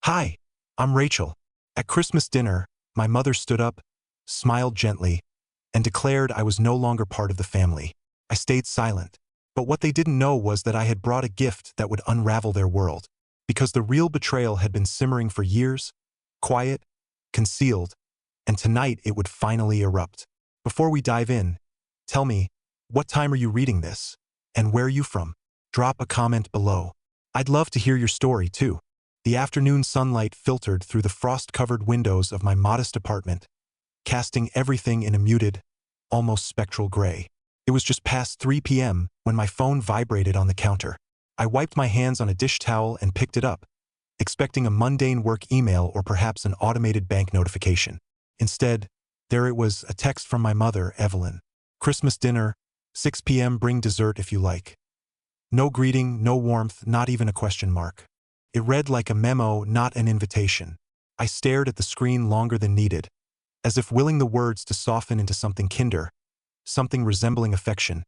Hi, I'm Rachel. At Christmas dinner, my mother stood up, smiled gently, and declared I was no longer part of the family. I stayed silent. But what they didn't know was that I had brought a gift that would unravel their world. Because the real betrayal had been simmering for years, quiet, concealed, and tonight it would finally erupt. Before we dive in, tell me, what time are you reading this? And where are you from? Drop a comment below. I'd love to hear your story too. The afternoon sunlight filtered through the frost-covered windows of my modest apartment, casting everything in a muted, almost spectral gray. It was just past 3 p.m. when my phone vibrated on the counter. I wiped my hands on a dish towel and picked it up, expecting a mundane work email or perhaps an automated bank notification. Instead, there it was, a text from my mother, Evelyn. Christmas dinner, 6 p.m. Bring dessert if you like. No greeting, no warmth, not even a question mark. It read like a memo, not an invitation. I stared at the screen longer than needed, as if willing the words to soften into something kinder, something resembling affection,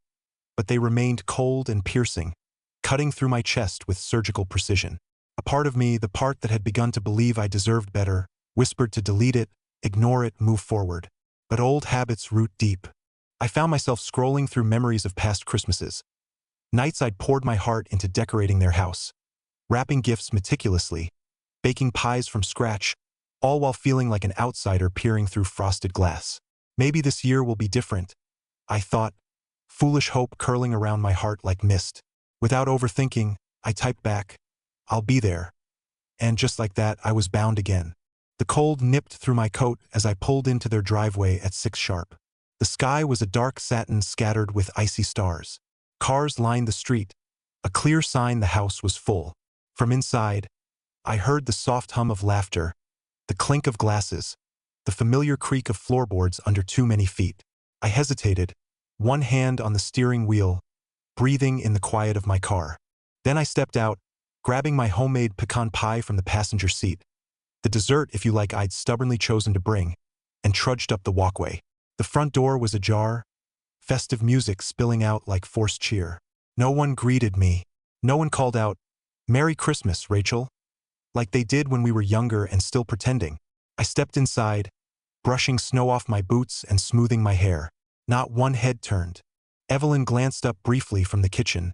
but they remained cold and piercing, cutting through my chest with surgical precision. A part of me, the part that had begun to believe I deserved better, whispered to delete it, ignore it, move forward. But old habits root deep. I found myself scrolling through memories of past Christmases, nights I'd poured my heart into decorating their house, wrapping gifts meticulously, baking pies from scratch, all while feeling like an outsider peering through frosted glass. Maybe this year will be different, I thought, foolish hope curling around my heart like mist. Without overthinking, I typed back, I'll be there. And just like that, I was bound again. The cold nipped through my coat as I pulled into their driveway at 6 sharp. The sky was a dark satin scattered with icy stars. Cars lined the street, a clear sign the house was full. From inside, I heard the soft hum of laughter, the clink of glasses, the familiar creak of floorboards under too many feet. I hesitated, one hand on the steering wheel, breathing in the quiet of my car. Then I stepped out, grabbing my homemade pecan pie from the passenger seat, the dessert, if you like, I'd stubbornly chosen to bring, and trudged up the walkway. The front door was ajar, festive music spilling out like forced cheer. No one greeted me. No one called out, "Merry Christmas, Rachel," like they did when we were younger and still pretending. I stepped inside, brushing snow off my boots and smoothing my hair. Not one head turned. Evelyn glanced up briefly from the kitchen,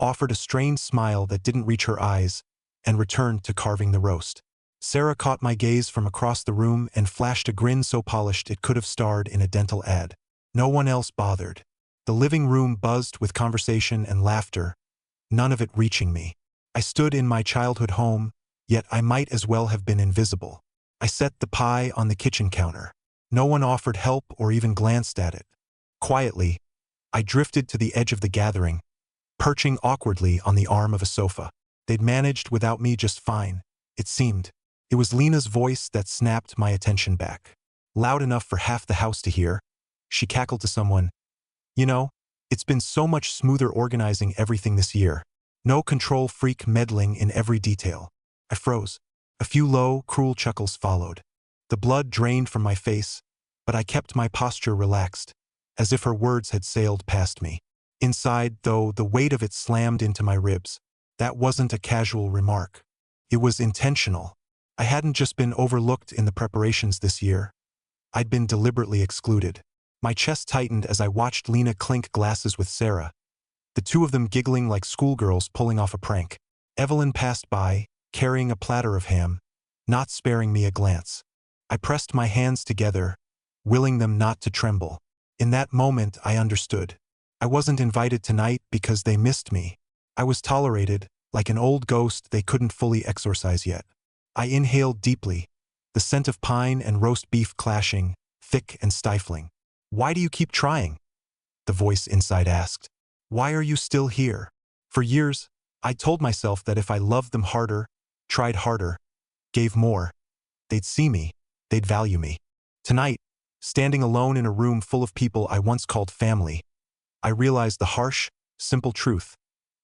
offered a strained smile that didn't reach her eyes, and returned to carving the roast. Sarah caught my gaze from across the room and flashed a grin so polished it could have starred in a dental ad. No one else bothered. The living room buzzed with conversation and laughter, none of it reaching me. I stood in my childhood home, yet I might as well have been invisible. I set the pie on the kitchen counter. No one offered help or even glanced at it. Quietly, I drifted to the edge of the gathering, perching awkwardly on the arm of a sofa. They'd managed without me just fine, it seemed. It was Lena's voice that snapped my attention back. Loud enough for half the house to hear, she cackled to someone. You know, it's been so much smoother organizing everything this year. No control freak meddling in every detail. I froze. A few low, cruel chuckles followed. The blood drained from my face, but I kept my posture relaxed, as if her words had sailed past me. Inside, though, the weight of it slammed into my ribs. That wasn't a casual remark. It was intentional. I hadn't just been overlooked in the preparations this year. I'd been deliberately excluded. My chest tightened as I watched Lena clink glasses with Sarah, the two of them giggling like schoolgirls pulling off a prank. Evelyn passed by, carrying a platter of ham, not sparing me a glance. I pressed my hands together, willing them not to tremble. In that moment, I understood. I wasn't invited tonight because they missed me. I was tolerated, like an old ghost they couldn't fully exorcise yet. I inhaled deeply, the scent of pine and roast beef clashing, thick and stifling. "Why do you keep trying?" the voice inside asked. "Why are you still here?" For years, I told myself that if I loved them harder, tried harder, gave more, they'd see me, they'd value me. Tonight, standing alone in a room full of people I once called family, I realized the harsh, simple truth.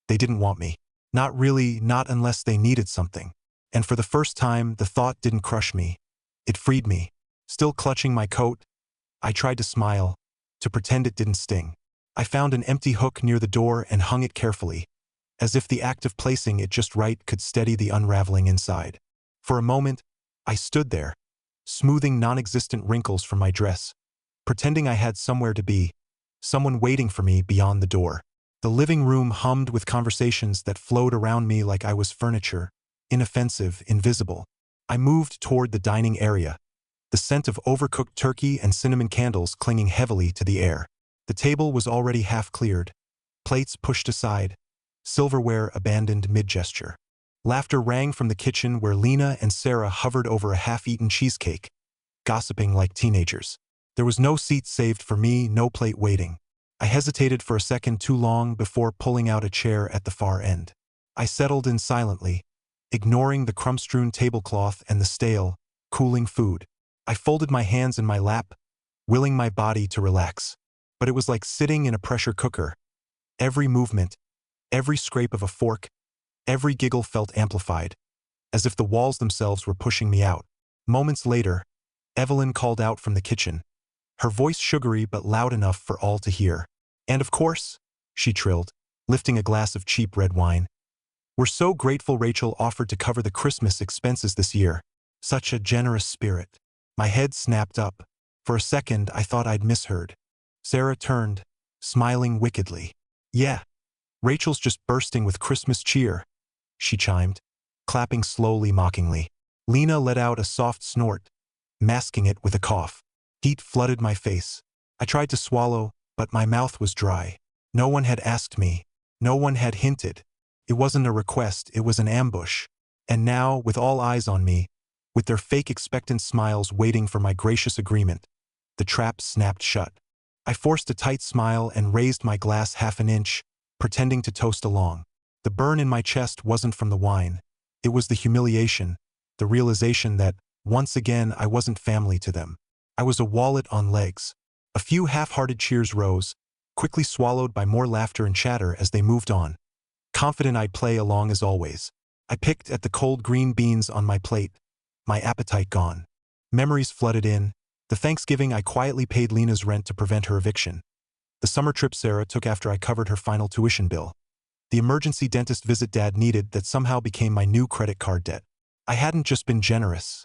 They didn't want me. Not really, not unless they needed something. And for the first time, the thought didn't crush me. It freed me. Still clutching my coat, I tried to smile, to pretend it didn't sting. I found an empty hook near the door and hung it carefully, as if the act of placing it just right could steady the unraveling inside. For a moment, I stood there, smoothing non-existent wrinkles from my dress, pretending I had somewhere to be, someone waiting for me beyond the door. The living room hummed with conversations that flowed around me like I was furniture, inoffensive, invisible. I moved toward the dining area, the scent of overcooked turkey and cinnamon candles clinging heavily to the air. The table was already half cleared, plates pushed aside, silverware abandoned mid-gesture. Laughter rang from the kitchen where Lena and Sarah hovered over a half-eaten cheesecake, gossiping like teenagers. There was no seat saved for me, no plate waiting. I hesitated for a second too long before pulling out a chair at the far end. I settled in silently, ignoring the crumb-strewn tablecloth and the stale, cooling food. I folded my hands in my lap, willing my body to relax. But it was like sitting in a pressure cooker. Every movement, every scrape of a fork, every giggle felt amplified, as if the walls themselves were pushing me out. Moments later, Evelyn called out from the kitchen, her voice sugary but loud enough for all to hear. "And of course," she trilled, lifting a glass of cheap red wine. "We're so grateful Rachel offered to cover the Christmas expenses this year. Such a generous spirit." My head snapped up. For a second, I thought I'd misheard. Sarah turned, smiling wickedly. "Yeah, Rachel's just bursting with Christmas cheer," she chimed, clapping slowly, mockingly. Lena let out a soft snort, masking it with a cough. Heat flooded my face. I tried to swallow, but my mouth was dry. No one had asked me. No one had hinted. It wasn't a request, it was an ambush. And now, with all eyes on me, with their fake expectant smiles waiting for my gracious agreement, the trap snapped shut. I forced a tight smile and raised my glass half an inch, pretending to toast along. The burn in my chest wasn't from the wine. It was the humiliation, the realization that, once again, I wasn't family to them. I was a wallet on legs. A few half-hearted cheers rose, quickly swallowed by more laughter and chatter as they moved on. Confident I'd play along as always. I picked at the cold green beans on my plate, my appetite gone. Memories flooded in, the Thanksgiving I quietly paid Lena's rent to prevent her eviction, the summer trip Sarah took after I covered her final tuition bill, the emergency dentist visit Dad needed that somehow became my new credit card debt. I hadn't just been generous.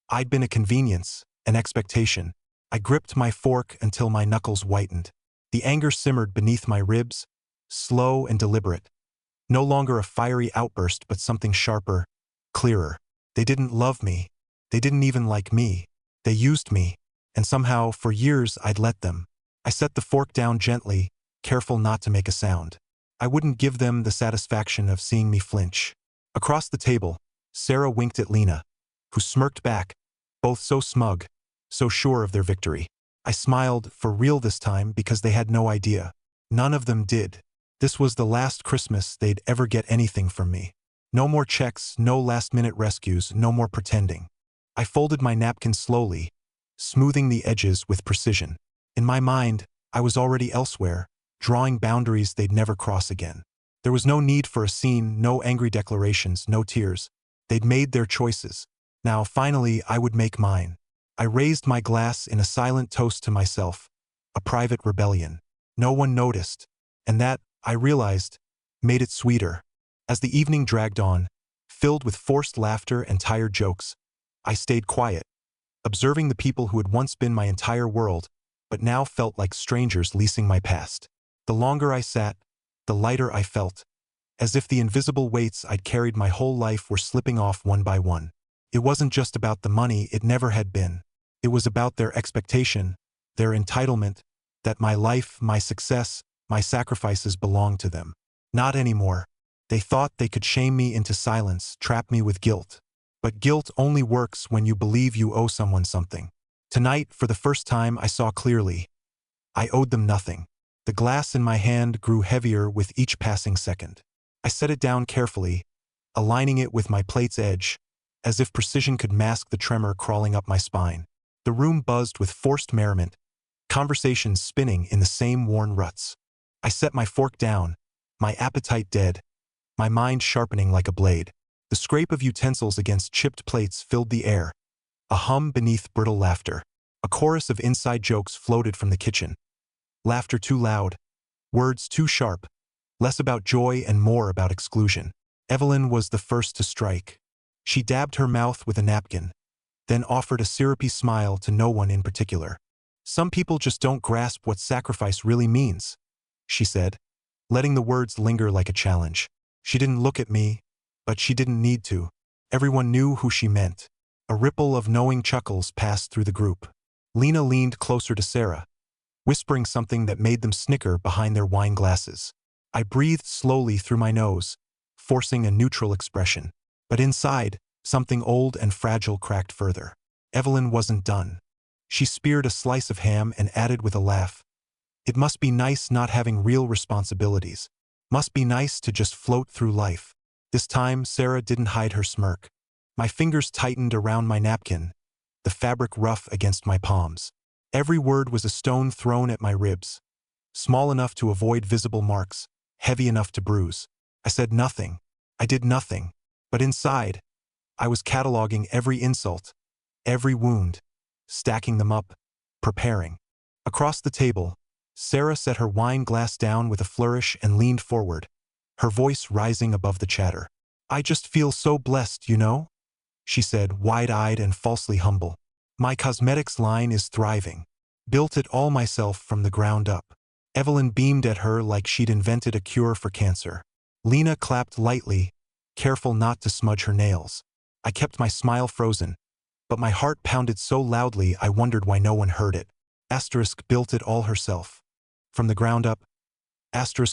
I'd been a convenience, an expectation. I gripped my fork until my knuckles whitened. The anger simmered beneath my ribs, slow and deliberate. No longer a fiery outburst but something sharper, clearer. They didn't love me. They didn't even like me. They used me, and somehow, for years, I'd let them. I set the fork down gently, careful not to make a sound. I wouldn't give them the satisfaction of seeing me flinch. Across the table, Sarah winked at Lena, who smirked back, both so smug, so sure of their victory. I smiled, for real this time, because they had no idea. None of them did. This was the last Christmas they'd ever get anything from me. No more checks, no last-minute rescues, no more pretending. I folded my napkin slowly, smoothing the edges with precision. In my mind, I was already elsewhere, drawing boundaries they'd never cross again. There was no need for a scene, no angry declarations, no tears. They'd made their choices. Now, finally, I would make mine. I raised my glass in a silent toast to myself, a private rebellion. No one noticed, and that, I realized, made it sweeter. As the evening dragged on, filled with forced laughter and tired jokes, I stayed quiet, observing the people who had once been my entire world, but now felt like strangers leasing my past. The longer I sat, the lighter I felt, as if the invisible weights I'd carried my whole life were slipping off one by one. It wasn't just about the money, it never had been. It was about their expectation, their entitlement, that my life, my success, my sacrifices belonged to them. Not anymore. They thought they could shame me into silence, trap me with guilt. But guilt only works when you believe you owe someone something. Tonight, for the first time, I saw clearly. I owed them nothing. The glass in my hand grew heavier with each passing second. I set it down carefully, aligning it with my plate's edge, as if precision could mask the tremor crawling up my spine. The room buzzed with forced merriment, conversations spinning in the same worn ruts. I set my fork down, my appetite dead, my mind sharpening like a blade. The scrape of utensils against chipped plates filled the air, a hum beneath brittle laughter. A chorus of inside jokes floated from the kitchen. Laughter too loud, words too sharp, less about joy and more about exclusion. Evelyn was the first to strike. She dabbed her mouth with a napkin, then offered a syrupy smile to no one in particular. Some people just don't grasp what sacrifice really means, she said, letting the words linger like a challenge. She didn't look at me, but she didn't need to. Everyone knew who she meant. A ripple of knowing chuckles passed through the group. Lena leaned closer to Sarah, whispering something that made them snicker behind their wine glasses. I breathed slowly through my nose, forcing a neutral expression. But inside, something old and fragile cracked further. Evelyn wasn't done. She speared a slice of ham and added with a laugh, "It must be nice not having real responsibilities. Must be nice to just float through life." This time, Sarah didn't hide her smirk. My fingers tightened around my napkin, the fabric rough against my palms. Every word was a stone thrown at my ribs, small enough to avoid visible marks, heavy enough to bruise. I said nothing. I did nothing. But inside, I was cataloging every insult, every wound, stacking them up, preparing. Across the table, Sarah set her wine glass down with a flourish and leaned forward, her voice rising above the chatter. "I just feel so blessed, you know?" she said, wide-eyed and falsely humble. "My cosmetics line is thriving. Built it all myself from the ground up." Evelyn beamed at her like she'd invented a cure for cancer. Lena clapped lightly, careful not to smudge her nails. I kept my smile frozen, but my heart pounded so loudly I wondered why no one heard it. Built it all herself. From the ground up.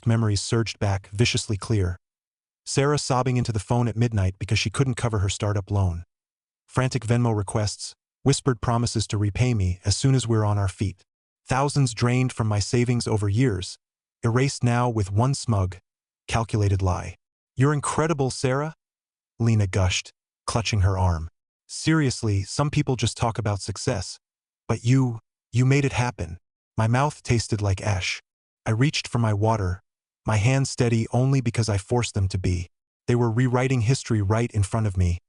Memories surged back, viciously clear. Sarah sobbing into the phone at midnight because she couldn't cover her startup loan. Frantic Venmo requests, whispered promises to repay me as soon as we're on our feet. Thousands drained from my savings over years, erased now with one smug, calculated lie. "You're incredible, Sarah," Lena gushed, clutching her arm. "Seriously, some people just talk about success. But you made it happen." My mouth tasted like ash. I reached for my water, my hands steady only because I forced them to be. They were rewriting history right in front of me,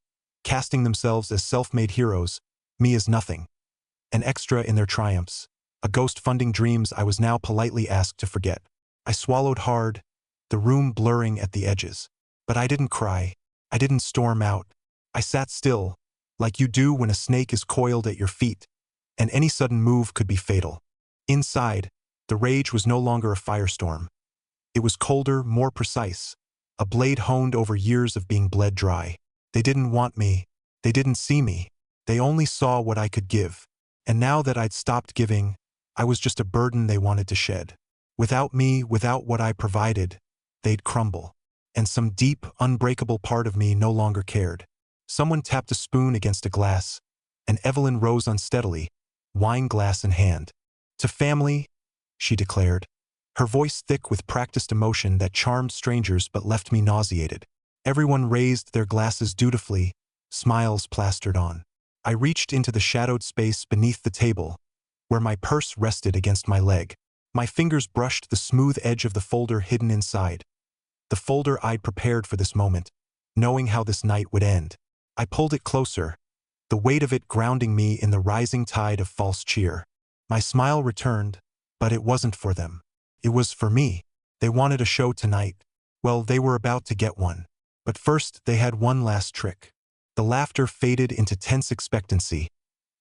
casting themselves as self-made heroes, me as nothing. An extra in their triumphs, a ghost funding dreams I was now politely asked to forget. I swallowed hard, the room blurring at the edges. But I didn't cry. I didn't storm out. I sat still, like you do when a snake is coiled at your feet, and any sudden move could be fatal. Inside, the rage was no longer a firestorm. It was colder, more precise, a blade honed over years of being bled dry. They didn't want me. They didn't see me. They only saw what I could give. And now that I'd stopped giving, I was just a burden they wanted to shed. Without me, without what I provided, they'd crumble. And some deep, unbreakable part of me no longer cared. Someone tapped a spoon against a glass, and Evelyn rose unsteadily, wine glass in hand. "To family," she declared, her voice thick with practiced emotion that charmed strangers but left me nauseated. Everyone raised their glasses dutifully, smiles plastered on. I reached into the shadowed space beneath the table, where my purse rested against my leg. My fingers brushed the smooth edge of the folder hidden inside. The folder I'd prepared for this moment, knowing how this night would end. I pulled it closer, the weight of it grounding me in the rising tide of false cheer. My smile returned, but it wasn't for them. It was for me. They wanted a show tonight. Well, they were about to get one. But first, they had one last trick. The laughter faded into tense expectancy,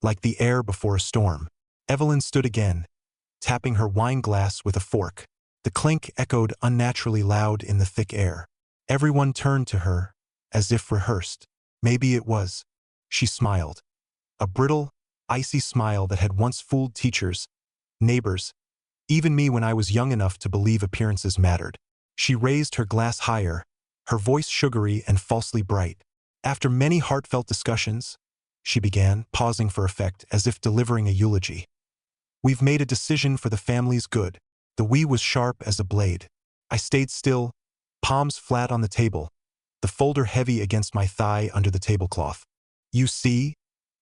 like the air before a storm. Evelyn stood again, tapping her wine glass with a fork. The clink echoed unnaturally loud in the thick air. Everyone turned to her, as if rehearsed. Maybe it was. She smiled. A brittle, icy smile that had once fooled teachers, neighbors, even me when I was young enough to believe appearances mattered. She raised her glass higher, her voice sugary and falsely bright. "After many heartfelt discussions," she began, pausing for effect as if delivering a eulogy, "we've made a decision for the family's good." The "we" was sharp as a blade. I stayed still, palms flat on the table, the folder heavy against my thigh under the tablecloth. "You see,"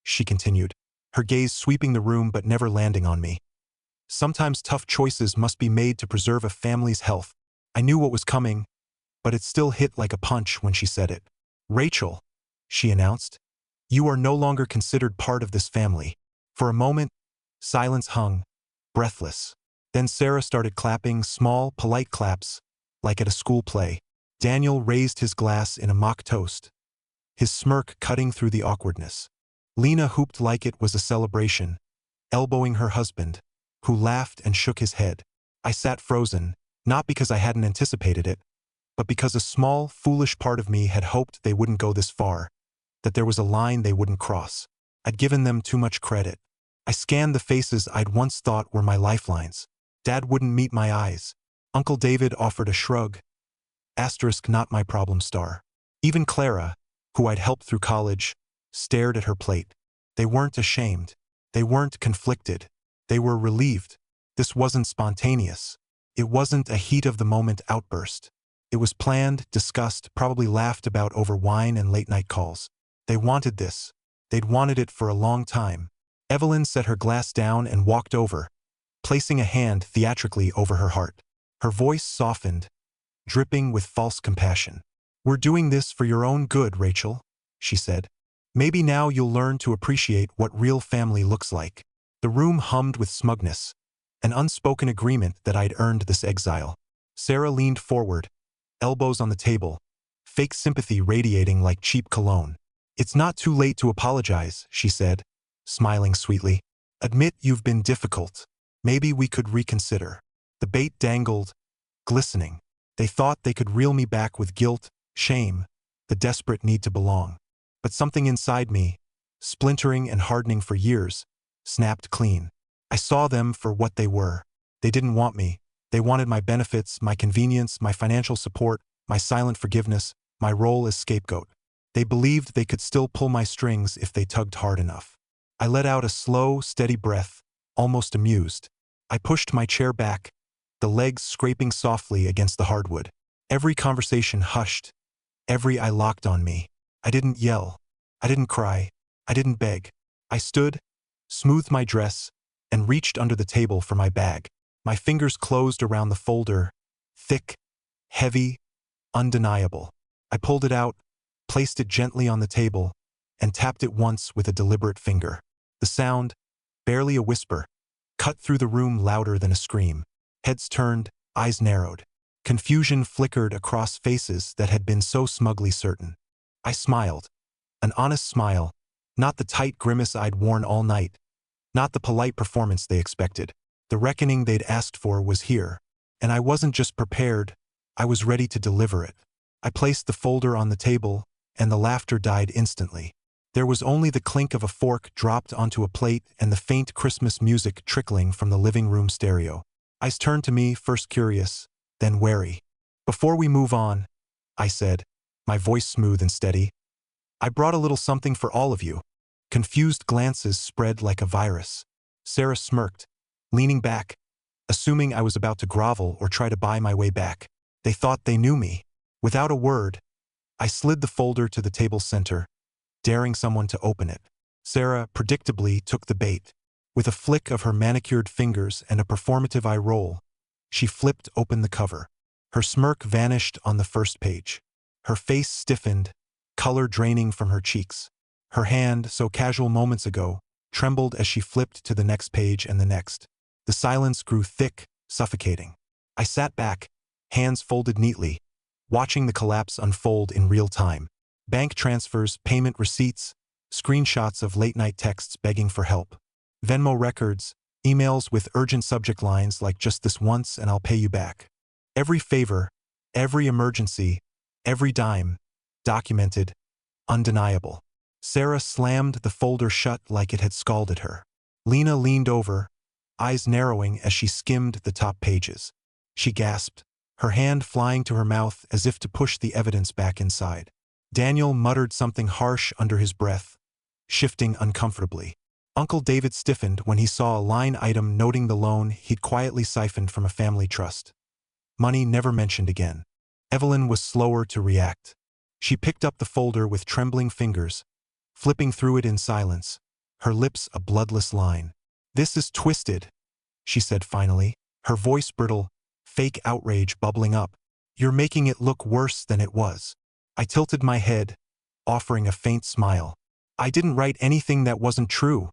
she continued, her gaze sweeping the room but never landing on me. "Sometimes tough choices must be made to preserve a family's health." I knew what was coming, but it still hit like a punch when she said it. "Rachel," she announced, "you are no longer considered part of this family." For a moment, silence hung, breathless. Then Sarah started clapping, small, polite claps, like at a school play. Daniel raised his glass in a mock toast, his smirk cutting through the awkwardness. Lena hooped like it was a celebration, elbowing her husband, who laughed and shook his head. I sat frozen, not because I hadn't anticipated it, but because a small, foolish part of me had hoped they wouldn't go this far, that there was a line they wouldn't cross. I'd given them too much credit. I scanned the faces I'd once thought were my lifelines. Dad wouldn't meet my eyes. Uncle David offered a shrug. Asterisk not my problem star. Even Clara, who I'd helped through college, stared at her plate. They weren't ashamed. They weren't conflicted. They were relieved. This wasn't spontaneous. It wasn't a heat-of-the-moment outburst. It was planned, discussed, probably laughed about over wine and late-night calls. They wanted this. They'd wanted it for a long time. Evelyn set her glass down and walked over, placing a hand theatrically over her heart. Her voice softened, dripping with false compassion. "We're doing this for your own good, Rachel," she said. "Maybe now you'll learn to appreciate what real family looks like." The room hummed with smugness, an unspoken agreement that I'd earned this exile. Sarah leaned forward, elbows on the table, fake sympathy radiating like cheap cologne. "It's not too late to apologize," she said, smiling sweetly. "Admit you've been difficult. Maybe we could reconsider." The bait dangled, glistening. They thought they could reel me back with guilt, shame, the desperate need to belong. But something inside me, splintering and hardening for years, snapped clean. I saw them for what they were. They didn't want me. They wanted my benefits, my convenience, my financial support, my silent forgiveness, my role as scapegoat. They believed they could still pull my strings if they tugged hard enough. I let out a slow, steady breath, almost amused. I pushed my chair back, the legs scraping softly against the hardwood. Every conversation hushed, every eye locked on me. I didn't yell. I didn't cry. I didn't beg. I stood, smoothed my dress, and reached under the table for my bag. My fingers closed around the folder, thick, heavy, undeniable. I pulled it out, placed it gently on the table, and tapped it once with a deliberate finger. The sound, barely a whisper, cut through the room louder than a scream. Heads turned, eyes narrowed. Confusion flickered across faces that had been so smugly certain. I smiled. An honest smile, not the tight grimace I'd worn all night, not the polite performance they expected. The reckoning they'd asked for was here, and I wasn't just prepared, I was ready to deliver it. I placed the folder on the table, and the laughter died instantly. There was only the clink of a fork dropped onto a plate and the faint Christmas music trickling from the living room stereo. Eyes turned to me, first curious, then wary. "Before we move on," I said, my voice smooth and steady, "I brought a little something for all of you." Confused glances spread like a virus. Sarah smirked, leaning back, assuming I was about to grovel or try to buy my way back. They thought they knew me. Without a word, I slid the folder to the table's center, daring someone to open it. Sarah predictably took the bait. With a flick of her manicured fingers and a performative eye roll, she flipped open the cover. Her smirk vanished on the first page. Her face stiffened, color draining from her cheeks. Her hand, so casual moments ago, trembled as she flipped to the next page and the next. The silence grew thick, suffocating. I sat back, hands folded neatly, watching the collapse unfold in real time. Bank transfers, payment receipts, screenshots of late-night texts begging for help. Venmo records, emails with urgent subject lines like "just this once and I'll pay you back." Every favor, every emergency, every dime, documented, undeniable. Sarah slammed the folder shut like it had scalded her. Lena leaned over, eyes narrowing as she skimmed the top pages. She gasped, her hand flying to her mouth as if to push the evidence back inside. Daniel muttered something harsh under his breath, shifting uncomfortably. Uncle David stiffened when he saw a line item noting the loan he'd quietly siphoned from a family trust. Money never mentioned again. Evelyn was slower to react. She picked up the folder with trembling fingers, flipping through it in silence, her lips a bloodless line. "This is twisted," she said finally, her voice brittle, fake outrage bubbling up. "You're making it look worse than it was." I tilted my head, offering a faint smile. "I didn't write anything that wasn't true,"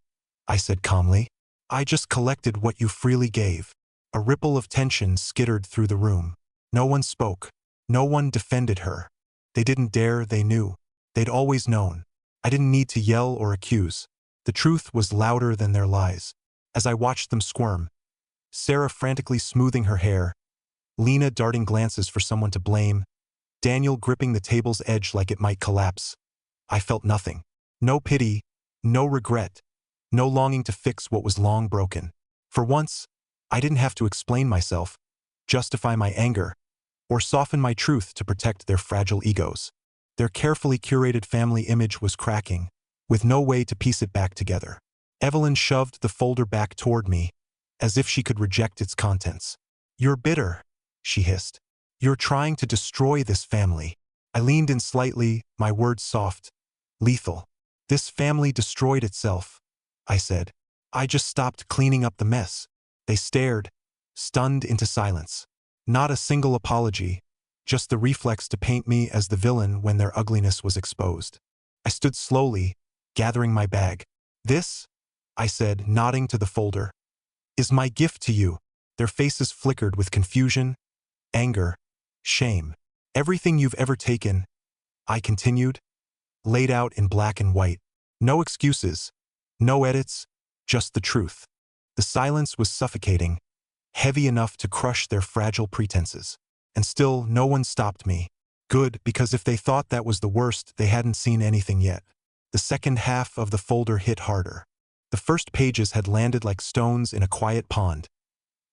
I said calmly. "I just collected what you freely gave." A ripple of tension skittered through the room. No one spoke. No one defended her. They didn't dare, they knew. They'd always known. I didn't need to yell or accuse. The truth was louder than their lies. As I watched them squirm, Sarah frantically smoothing her hair, Lena darting glances for someone to blame, Daniel gripping the table's edge like it might collapse, I felt nothing. No pity, no regret, no longing to fix what was long broken. For once, I didn't have to explain myself, justify my anger, or soften my truth to protect their fragile egos. Their carefully curated family image was cracking, with no way to piece it back together. Evelyn shoved the folder back toward me, as if she could reject its contents. "You're bitter," she hissed. "You're trying to destroy this family." I leaned in slightly, my words soft, lethal. "This family destroyed itself," I said. "I just stopped cleaning up the mess." They stared, stunned into silence. Not a single apology, just the reflex to paint me as the villain when their ugliness was exposed. I stood slowly, gathering my bag. "This," I said, nodding to the folder, "is my gift to you." Their faces flickered with confusion, anger, shame. "Everything you've ever taken," I continued, "laid out in black and white. No excuses, no edits, just the truth." The silence was suffocating, heavy enough to crush their fragile pretenses. And still, no one stopped me. Good, because if they thought that was the worst, they hadn't seen anything yet. The second half of the folder hit harder. The first pages had landed like stones in a quiet pond.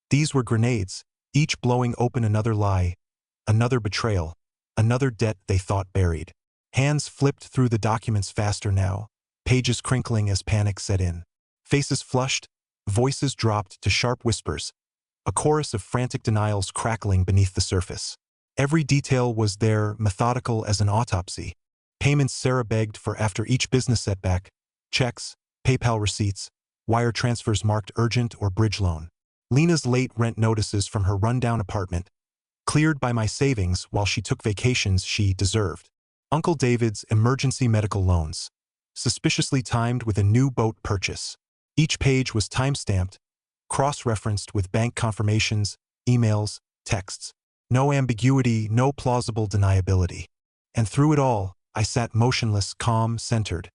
These were grenades, each blowing open another lie, another betrayal, another debt they thought buried. Hands flipped through the documents faster now, pages crinkling as panic set in. Faces flushed, voices dropped to sharp whispers, a chorus of frantic denials crackling beneath the surface. Every detail was there, methodical as an autopsy. Payments Sarah begged for after each business setback, checks, PayPal receipts, wire transfers marked urgent or bridge loan. Lena's late rent notices from her rundown apartment, cleared by my savings while she took vacations she deserved. Uncle David's emergency medical loans, suspiciously timed with a new boat purchase. Each page was time-stamped, cross-referenced with bank confirmations, emails, texts. No ambiguity, no plausible deniability. And through it all, I sat motionless, calm, centered.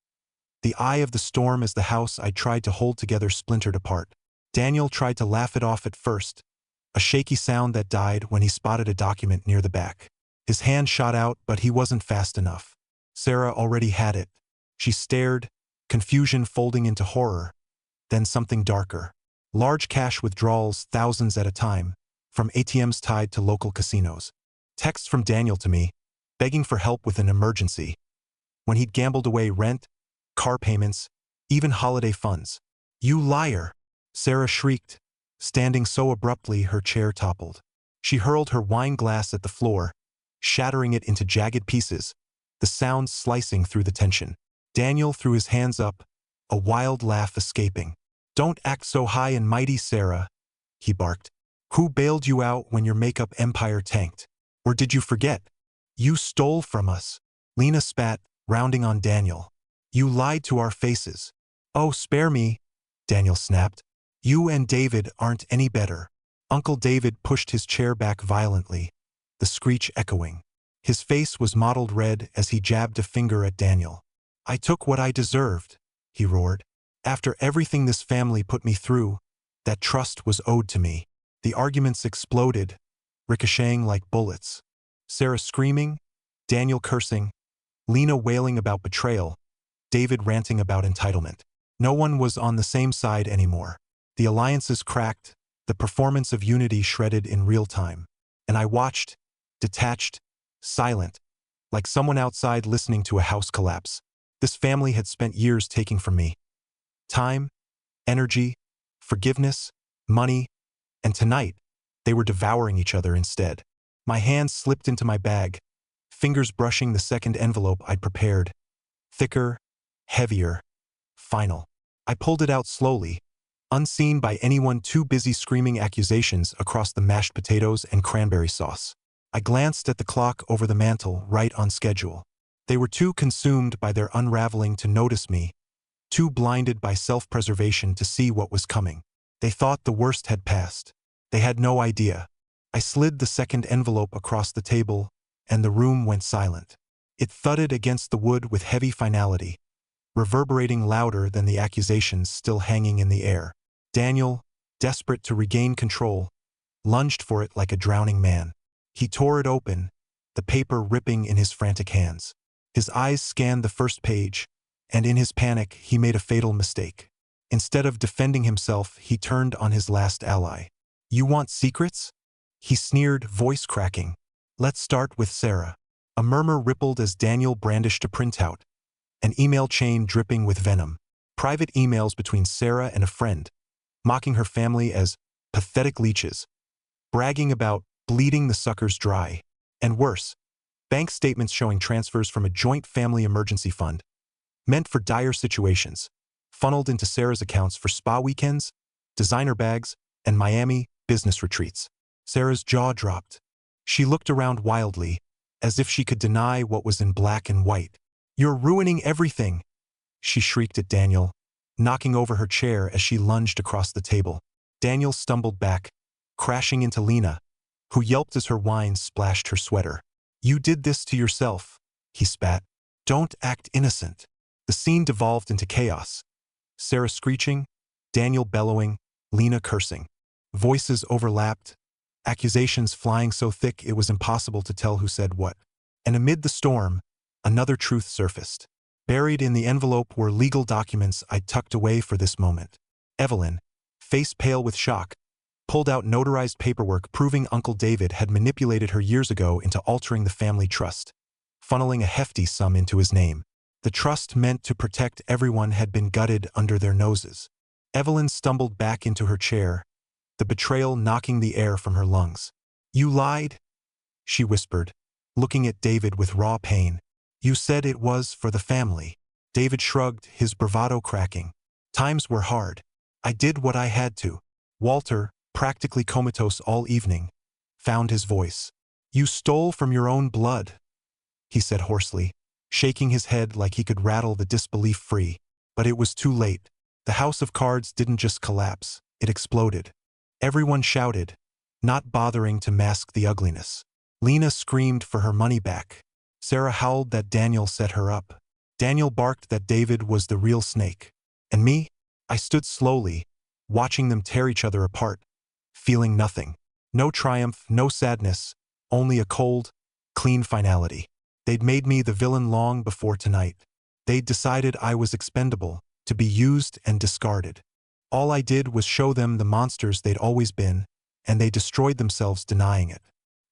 The eye of the storm as the house I tried to hold together splintered apart. Daniel tried to laugh it off at first, a shaky sound that died when he spotted a document near the back. His hand shot out, but he wasn't fast enough. Sarah already had it. She stared, confusion folding into horror, then something darker. Large cash withdrawals, thousands at a time, from ATMs tied to local casinos. Texts from Daniel to me, begging for help with an emergency, when he'd gambled away rent, car payments, even holiday funds. "You liar!" Sarah shrieked, standing so abruptly her chair toppled. She hurled her wine glass at the floor, shattering it into jagged pieces, the sound slicing through the tension. Daniel threw his hands up, a wild laugh escaping. "Don't act so high and mighty, Sarah," he barked. "Who bailed you out when your makeup empire tanked? Or did you forget? You stole from us." Lena spat, rounding on Daniel. "You lied to our faces." "Oh, spare me," Daniel snapped. "You and David aren't any better." Uncle David pushed his chair back violently, the screech echoing. His face was mottled red as he jabbed a finger at Daniel. "I took what I deserved," he roared. "After everything this family put me through, that trust was owed to me." The arguments exploded, ricocheting like bullets. Sarah screaming, Daniel cursing, Lena wailing about betrayal, David ranting about entitlement. No one was on the same side anymore. The alliances cracked, the performance of unity shredded in real time. And I watched, detached, silent, like someone outside listening to a house collapse. This family had spent years taking from me time, energy, forgiveness, money, and tonight, they were devouring each other instead. My hands slipped into my bag, fingers brushing the second envelope I'd prepared. Thicker, heavier, final. I pulled it out slowly, unseen by anyone too busy screaming accusations across the mashed potatoes and cranberry sauce. I glanced at the clock over the mantel, right on schedule. They were too consumed by their unraveling to notice me, too blinded by self-preservation to see what was coming. They thought the worst had passed. They had no idea. I slid the second envelope across the table, and the room went silent. It thudded against the wood with heavy finality, reverberating louder than the accusations still hanging in the air. Daniel, desperate to regain control, lunged for it like a drowning man. He tore it open, the paper ripping in his frantic hands. His eyes scanned the first page, and in his panic he made a fatal mistake. Instead of defending himself, he turned on his last ally. "You want secrets?" He sneered, voice cracking. "Let's start with Sarah." A murmur rippled as Daniel brandished a printout, an email chain dripping with venom. Private emails between Sarah and a friend, mocking her family as pathetic leeches, bragging about bleeding the suckers dry, and worse, bank statements showing transfers from a joint family emergency fund, meant for dire situations, funneled into Sarah's accounts for spa weekends, designer bags, and Miami business retreats. Sarah's jaw dropped. She looked around wildly, as if she could deny what was in black and white. "You're ruining everything," she shrieked at Daniel, knocking over her chair as she lunged across the table. Daniel stumbled back, crashing into Lena, who yelped as her wine splashed her sweater. "You did this to yourself," he spat. "Don't act innocent." The scene devolved into chaos. Sarah screeching, Daniel bellowing, Lena cursing. Voices overlapped, accusations flying so thick it was impossible to tell who said what. And amid the storm, another truth surfaced. Buried in the envelope were legal documents I'd tucked away for this moment. Evelyn, face pale with shock, pulled out notarized paperwork proving Uncle David had manipulated her years ago into altering the family trust, funneling a hefty sum into his name. The trust meant to protect everyone had been gutted under their noses. Evelyn stumbled back into her chair, the betrayal knocking the air from her lungs. "You lied?" she whispered, looking at David with raw pain. "You said it was for the family." David shrugged, his bravado cracking. "Times were hard. I did what I had to." Walter, practically comatose all evening, found his voice. "You stole from your own blood," he said hoarsely, shaking his head like he could rattle the disbelief free. But it was too late. The house of cards didn't just collapse, it exploded. Everyone shouted, not bothering to mask the ugliness. Lena screamed for her money back. Sarah howled that Daniel set her up. Daniel barked that David was the real snake. And me? I stood slowly, watching them tear each other apart, feeling nothing. No triumph, no sadness, only a cold, clean finality. They'd made me the villain long before tonight. They'd decided I was expendable, to be used and discarded. All I did was show them the monsters they'd always been, and they destroyed themselves denying it.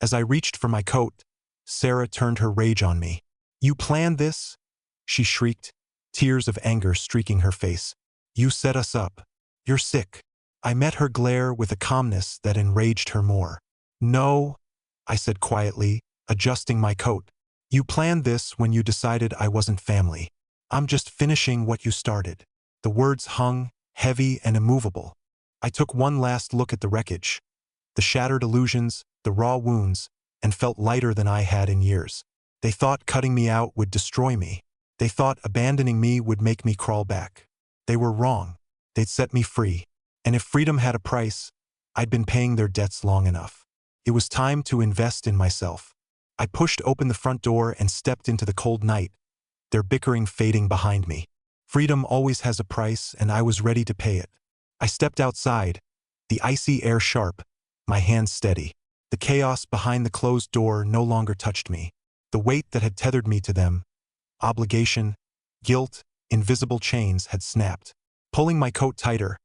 As I reached for my coat, Sarah turned her rage on me. "You planned this?" she shrieked, tears of anger streaking her face. "You set us up. You're sick." I met her glare with a calmness that enraged her more. "No," I said quietly, adjusting my coat. "You planned this when you decided I wasn't family. I'm just finishing what you started." The words hung, heavy and immovable. I took one last look at the wreckage, the shattered illusions, the raw wounds, and felt lighter than I had in years. They thought cutting me out would destroy me. They thought abandoning me would make me crawl back. They were wrong. They'd set me free. And if freedom had a price, I'd been paying their debts long enough. It was time to invest in myself. I pushed open the front door and stepped into the cold night, their bickering fading behind me. Freedom always has a price, and I was ready to pay it. I stepped outside, the icy air sharp, my hands steady. The chaos behind the closed door no longer touched me. The weight that had tethered me to them, obligation, guilt, invisible chains had snapped. Pulling my coat tighter,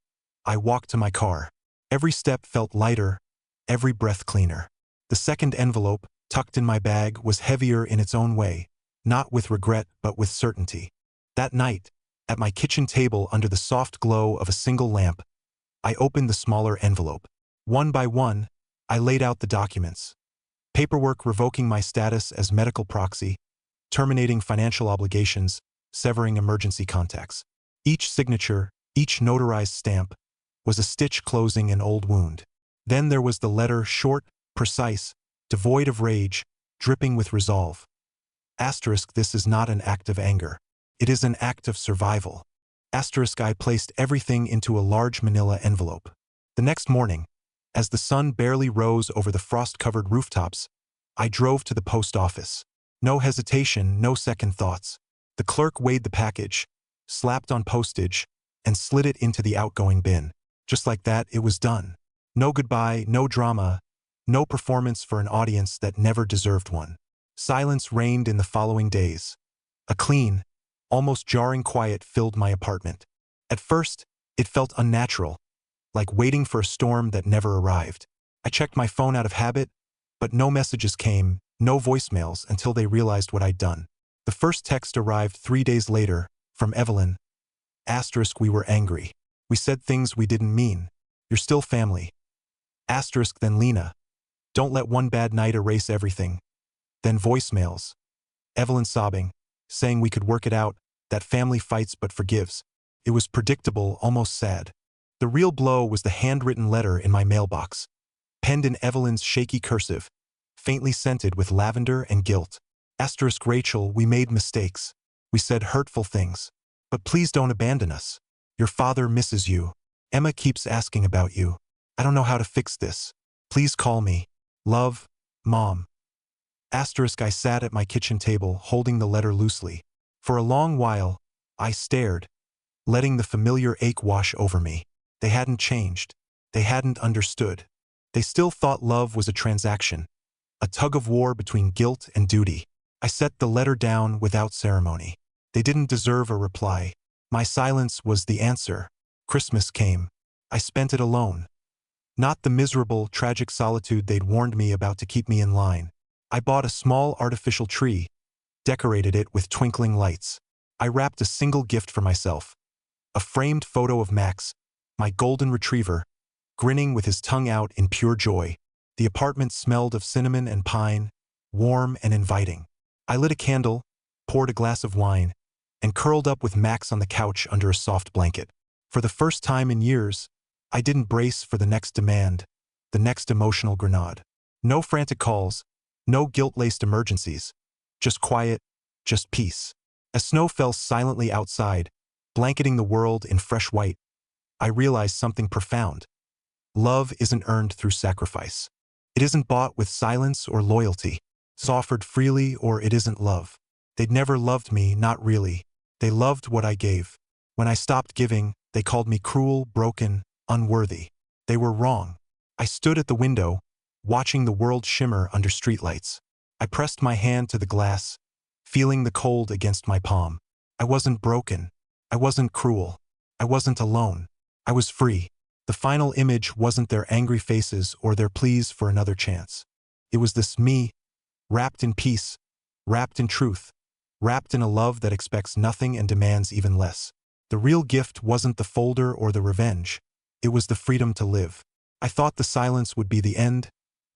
I walked to my car. Every step felt lighter, every breath cleaner. The second envelope, tucked in my bag, was heavier in its own way, not with regret but with certainty. That night, at my kitchen table under the soft glow of a single lamp, I opened the smaller envelope. One by one, I laid out the documents. Paperwork revoking my status as medical proxy, terminating financial obligations, severing emergency contacts. Each signature, each notarized stamp, was a stitch closing an old wound. Then there was the letter, short, precise, devoid of rage, dripping with resolve. Asterisk, this is not an act of anger. It is an act of survival. Asterisk, I placed everything into a large manila envelope. The next morning, as the sun barely rose over the frost-covered rooftops, I drove to the post office. No hesitation, no second thoughts. The clerk weighed the package, slapped on postage, and slid it into the outgoing bin. Just like that, it was done. No goodbye, no drama, no performance for an audience that never deserved one. Silence reigned in the following days. A clean, almost jarring quiet filled my apartment. At first, it felt unnatural, like waiting for a storm that never arrived. I checked my phone out of habit, but no messages came, no voicemails until they realized what I'd done. The first text arrived 3 days later, from Evelyn. Asterisk, we were angry. We said things we didn't mean. You're still family. Asterisk, then Lena. Don't let one bad night erase everything. Then voicemails. Evelyn sobbing, saying we could work it out, that family fights but forgives. It was predictable, almost sad. The real blow was the handwritten letter in my mailbox, penned in Evelyn's shaky cursive, faintly scented with lavender and guilt. Asterisk, Rachel, we made mistakes. We said hurtful things. But please don't abandon us. Your father misses you. Emma keeps asking about you. I don't know how to fix this. Please call me. Love, Mom. Asterisk, I sat at my kitchen table, holding the letter loosely. For a long while, I stared, letting the familiar ache wash over me. They hadn't changed. They hadn't understood. They still thought love was a transaction, a tug-of-war between guilt and duty. I set the letter down without ceremony. They didn't deserve a reply. My silence was the answer. Christmas came. I spent it alone. Not the miserable, tragic solitude they'd warned me about to keep me in line. I bought a small artificial tree, decorated it with twinkling lights. I wrapped a single gift for myself. A framed photo of Max, my golden retriever, grinning with his tongue out in pure joy. The apartment smelled of cinnamon and pine, warm and inviting. I lit a candle, poured a glass of wine, and curled up with Max on the couch under a soft blanket. For the first time in years, I didn't brace for the next demand, the next emotional grenade. No frantic calls, no guilt-laced emergencies. Just quiet, just peace. As snow fell silently outside, blanketing the world in fresh white, I realized something profound. Love isn't earned through sacrifice. It isn't bought with silence or loyalty. It's offered freely or it isn't love. They'd never loved me, not really. They loved what I gave. When I stopped giving, they called me cruel, broken, unworthy. They were wrong. I stood at the window, watching the world shimmer under streetlights. I pressed my hand to the glass, feeling the cold against my palm. I wasn't broken. I wasn't cruel. I wasn't alone. I was free. The final image wasn't their angry faces or their pleas for another chance. It was this me, wrapped in peace, wrapped in truth, wrapped in a love that expects nothing and demands even less. The real gift wasn't the folder or the revenge. It was the freedom to live. I thought the silence would be the end,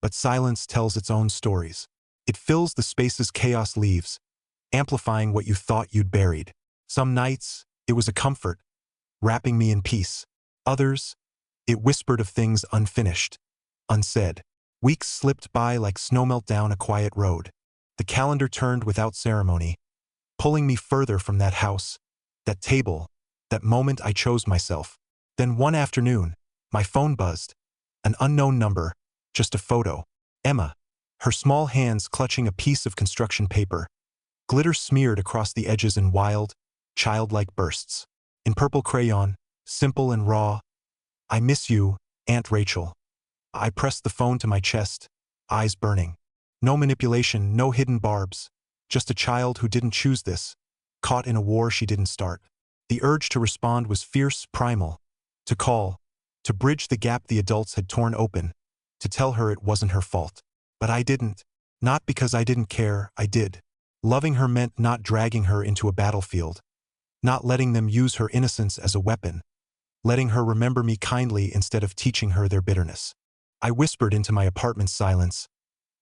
but silence tells its own stories. It fills the spaces chaos leaves, amplifying what you thought you'd buried. Some nights, it was a comfort, wrapping me in peace. Others, it whispered of things unfinished, unsaid. Weeks slipped by like snow melt down a quiet road. The calendar turned without ceremony, pulling me further from that house, that table, that moment I chose myself. Then one afternoon, my phone buzzed. An unknown number, just a photo. Emma, her small hands clutching a piece of construction paper, glitter smeared across the edges in wild, childlike bursts. In purple crayon, simple and raw, I miss you, Aunt Rachel. I pressed the phone to my chest, eyes burning. No manipulation, no hidden barbs. Just a child who didn't choose this, caught in a war she didn't start. The urge to respond was fierce, primal. To call, to bridge the gap the adults had torn open, to tell her it wasn't her fault. But I didn't. Not because I didn't care, I did. Loving her meant not dragging her into a battlefield, not letting them use her innocence as a weapon, letting her remember me kindly instead of teaching her their bitterness. I whispered into my apartment's silence,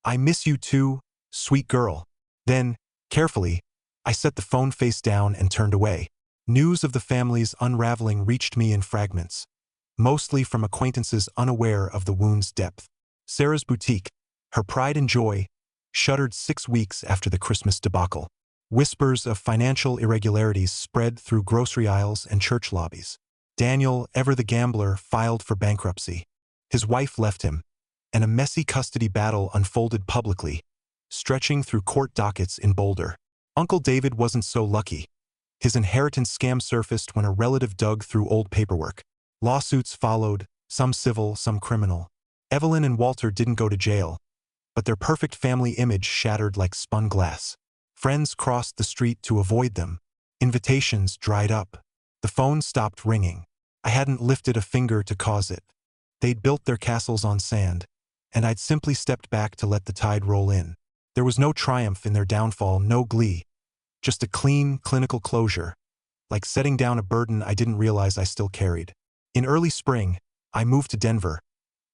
I miss you too, sweet girl. Then, carefully, I set the phone face down and turned away. News of the family's unraveling reached me in fragments, mostly from acquaintances unaware of the wound's depth. Sarah's boutique, her pride and joy, shuttered 6 weeks after the Christmas debacle. Whispers of financial irregularities spread through grocery aisles and church lobbies. Daniel, ever the gambler, filed for bankruptcy. His wife left him, and a messy custody battle unfolded publicly, stretching through court dockets in Boulder. Uncle David wasn't so lucky. His inheritance scam surfaced when a relative dug through old paperwork. Lawsuits followed, some civil, some criminal. Evelyn and Walter didn't go to jail, but their perfect family image shattered like spun glass. Friends crossed the street to avoid them. Invitations dried up. The phone stopped ringing. I hadn't lifted a finger to cause it. They'd built their castles on sand, and I'd simply stepped back to let the tide roll in. There was no triumph in their downfall, no glee. Just a clean, clinical closure, like setting down a burden I didn't realize I still carried. In early spring, I moved to Denver.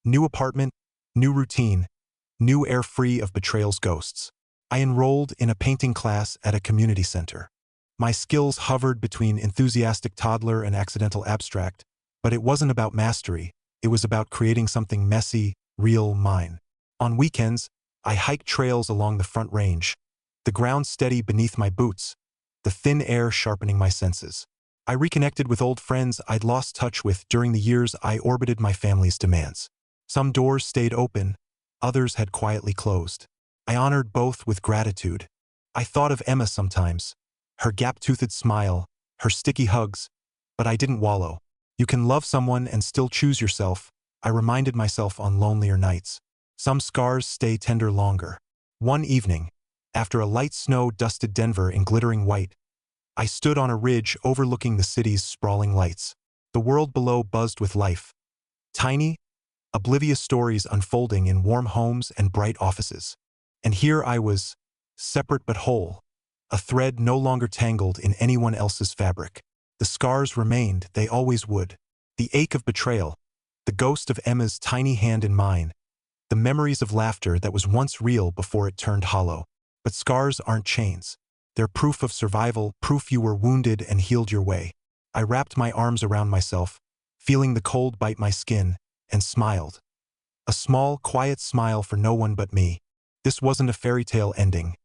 New apartment, new routine, new air free of betrayal's ghosts. I enrolled in a painting class at a community center. My skills hovered between enthusiastic toddler and accidental abstract, but it wasn't about mastery. It was about creating something messy, real, mine. On weekends, I hiked trails along the Front Range, the ground steady beneath my boots, the thin air sharpening my senses. I reconnected with old friends I'd lost touch with during the years I orbited my family's demands. Some doors stayed open, others had quietly closed. I honored both with gratitude. I thought of Emma sometimes, her gap-toothed smile, her sticky hugs, but I didn't wallow. You can love someone and still choose yourself, I reminded myself on lonelier nights. Some scars stay tender longer. One evening, after a light snow dusted Denver in glittering white, I stood on a ridge overlooking the city's sprawling lights. The world below buzzed with life. Tiny, oblivious stories unfolding in warm homes and bright offices. And here I was, separate but whole, a thread no longer tangled in anyone else's fabric. The scars remained, they always would. The ache of betrayal, the ghost of Emma's tiny hand in mine, the memories of laughter that was once real before it turned hollow. But scars aren't chains. They're proof of survival, proof you were wounded and healed your way. I wrapped my arms around myself, feeling the cold bite my skin, and smiled. A small, quiet smile for no one but me. This wasn't a fairy tale ending.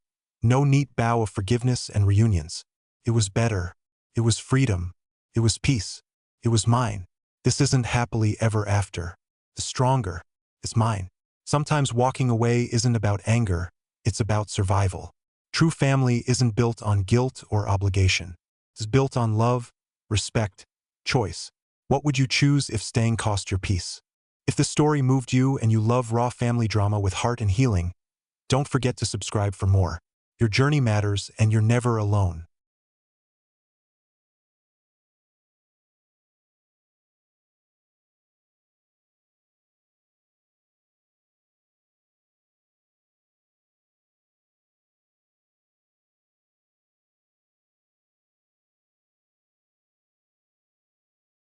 No neat bow of forgiveness and reunions. It was better. It was freedom. It was peace. It was mine. This isn't happily ever after. The stronger. It's mine. Sometimes walking away isn't about anger. It's about survival. True family isn't built on guilt or obligation. It's built on love, respect, choice. What would you choose if staying cost your peace? If the story moved you and you love raw family drama with heart and healing, don't forget to subscribe for more. Your journey matters and you're never alone.